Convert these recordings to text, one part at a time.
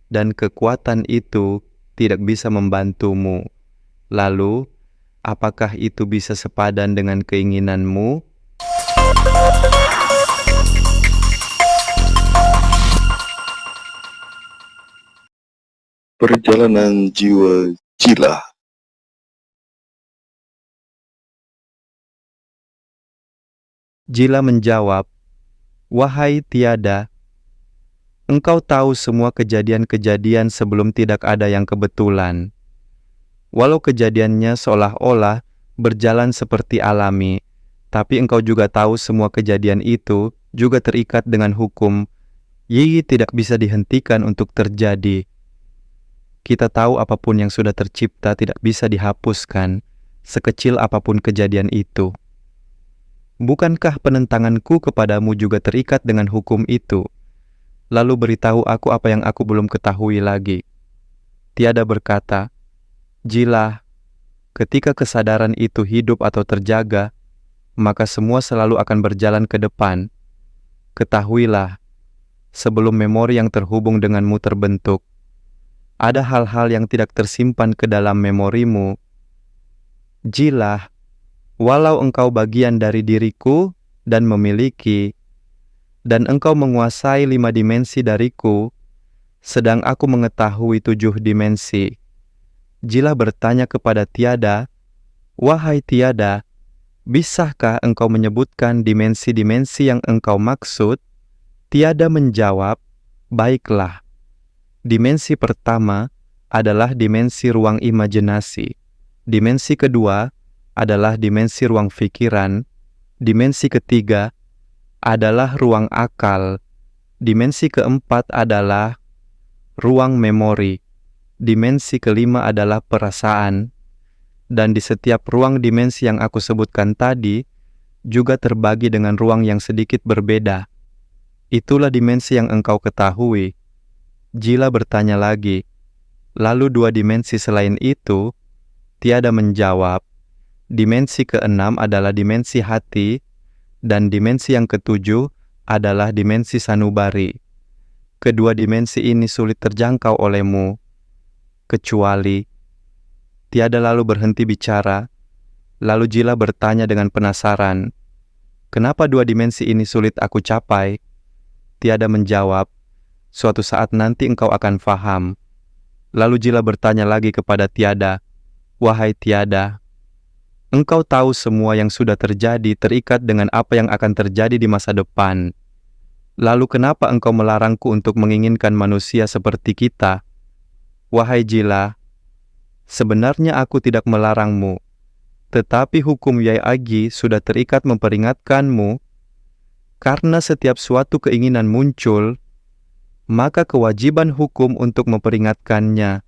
dan kekuatan itu tidak bisa membantumu. Lalu, apakah itu bisa sepadan dengan keinginanmu? Perjalanan jiwa Jila. Jila menjawab, "Wahai Tiada, engkau tahu semua kejadian-kejadian sebelum tidak ada yang kebetulan. Walau kejadiannya seolah-olah berjalan seperti alami, tapi engkau juga tahu semua kejadian itu juga terikat dengan hukum. Yi tidak bisa dihentikan untuk terjadi. Kita tahu apapun yang sudah tercipta tidak bisa dihapuskan, sekecil apapun kejadian itu. Bukankah penentanganku kepadamu juga terikat dengan hukum itu? Lalu beritahu aku apa yang aku belum ketahui lagi." Tiada berkata, "Jila, ketika kesadaran itu hidup atau terjaga, maka semua selalu akan berjalan ke depan. Ketahuilah, sebelum memori yang terhubung denganmu terbentuk, ada hal-hal yang tidak tersimpan ke dalam memorimu. Jila, walau engkau bagian dari diriku dan memiliki, dan engkau menguasai 5 dimensi dariku, sedang aku mengetahui 7 dimensi." Jila bertanya kepada Tiada, "Wahai Tiada, bisakah engkau menyebutkan dimensi-dimensi yang engkau maksud?" Tiada menjawab, "Baiklah. Dimensi pertama adalah dimensi ruang imajinasi. Dimensi kedua adalah dimensi ruang pikiran. Dimensi ketiga adalah ruang akal. Dimensi keempat adalah ruang memori. Dimensi kelima adalah perasaan. Dan di setiap ruang dimensi yang aku sebutkan tadi, juga terbagi dengan ruang yang sedikit berbeda. Itulah dimensi yang engkau ketahui." Jila bertanya lagi, "Lalu 2 dimensi selain itu?" Tiada menjawab. Dimensi keenam adalah dimensi hati, dan dimensi yang ketujuh adalah dimensi sanubari. Kedua dimensi ini sulit terjangkau olehmu, kecuali... Tiada lalu berhenti bicara. Lalu Jila bertanya dengan penasaran, "Kenapa 2 dimensi ini sulit aku capai?" Tiada menjawab, "Suatu saat nanti engkau akan faham." Lalu Jila bertanya lagi kepada Tiada, "Wahai Tiada, engkau tahu semua yang sudah terjadi terikat dengan apa yang akan terjadi di masa depan. Lalu kenapa engkau melarangku untuk menginginkan manusia seperti kita?" Wahai Jila, sebenarnya aku tidak melarangmu, tetapi hukum Yai Agi sudah terikat memperingatkanmu. Karena setiap suatu keinginan muncul, maka kewajiban hukum untuk memperingatkannya,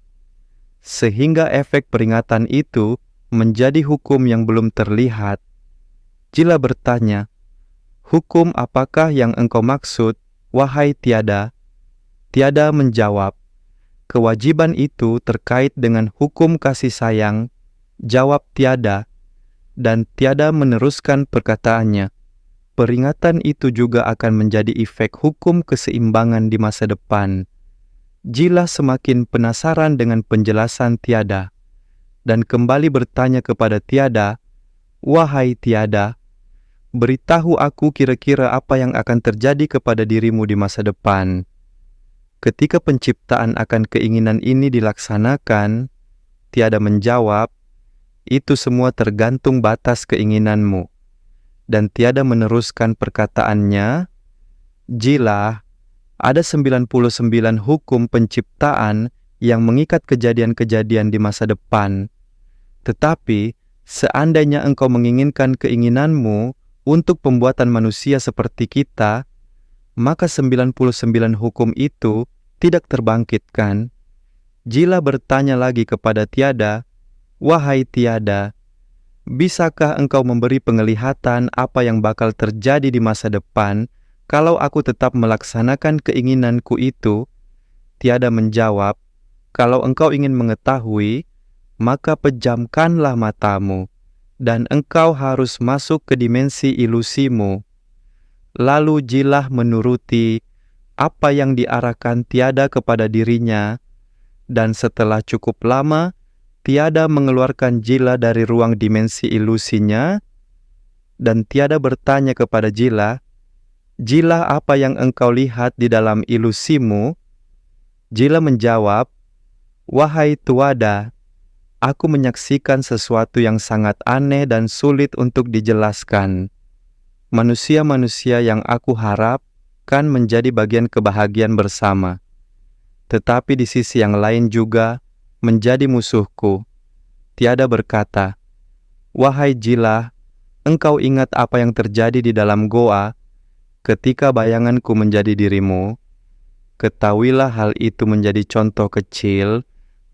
sehingga efek peringatan itu menjadi hukum yang belum terlihat. Jila bertanya, "Hukum apakah yang engkau maksud, wahai Tiada?" Tiada menjawab, "Kewajiban itu terkait dengan hukum kasih sayang." Jawab Tiada, dan Tiada meneruskan perkataannya, "Peringatan itu juga akan menjadi efek hukum keseimbangan di masa depan." Jila semakin penasaran dengan penjelasan Tiada, dan kembali bertanya kepada Tiada, "Wahai Tiada, beritahu aku kira-kira apa yang akan terjadi kepada dirimu di masa depan. Ketika penciptaan akan keinginan ini dilaksanakan." Tiada menjawab, "Itu semua tergantung batas keinginanmu." Dan Tiada meneruskan perkataannya, "Jila, ada 99 hukum penciptaan yang mengikat kejadian-kejadian di masa depan. Tetapi, seandainya engkau menginginkan keinginanmu untuk pembuatan manusia seperti kita, maka 99 hukum itu tidak terbangkitkan." Jila bertanya lagi kepada Tiada, "Wahai Tiada, bisakah engkau memberi penglihatan apa yang bakal terjadi di masa depan kalau aku tetap melaksanakan keinginanku itu?" Tiada menjawab, "Kalau engkau ingin mengetahui, maka pejamkanlah matamu, dan engkau harus masuk ke dimensi ilusimu." Lalu Jilah menuruti, apa yang diarahkan tiada kepada dirinya, dan setelah cukup lama, tiada mengeluarkan Jila dari ruang dimensi ilusinya, dan tiada bertanya kepada Jila, "Jila, apa yang engkau lihat di dalam ilusimu?" Jila menjawab, "Wahai Tuada, aku menyaksikan sesuatu yang sangat aneh dan sulit untuk dijelaskan. Manusia-manusia yang aku harap kan menjadi bagian kebahagiaan bersama, tetapi di sisi yang lain juga menjadi musuhku." Tiada berkata, "Wahai Jila, engkau ingat apa yang terjadi di dalam goa ketika bayanganku menjadi dirimu? Ketahuilah hal itu menjadi contoh kecil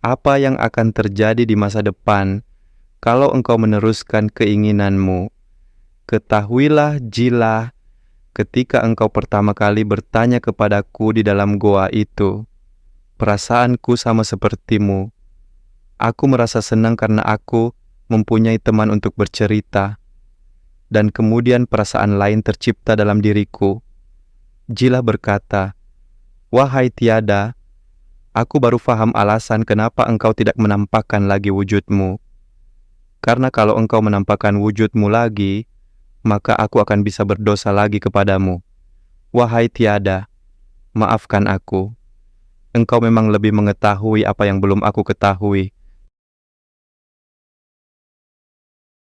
apa yang akan terjadi di masa depan kalau engkau meneruskan keinginanmu. Ketahuilah Jila, ketika engkau pertama kali bertanya kepadaku di dalam goa itu, perasaanku sama sepertimu. Aku merasa senang karena aku mempunyai teman untuk bercerita, dan kemudian perasaan lain tercipta dalam diriku." Jila berkata, "Wahai Tiada, aku baru faham alasan kenapa engkau tidak menampakkan lagi wujudmu. Karena kalau engkau menampakkan wujudmu lagi, maka aku akan bisa berdosa lagi kepadamu. Wahai Tiada, maafkan aku. Engkau memang lebih mengetahui apa yang belum aku ketahui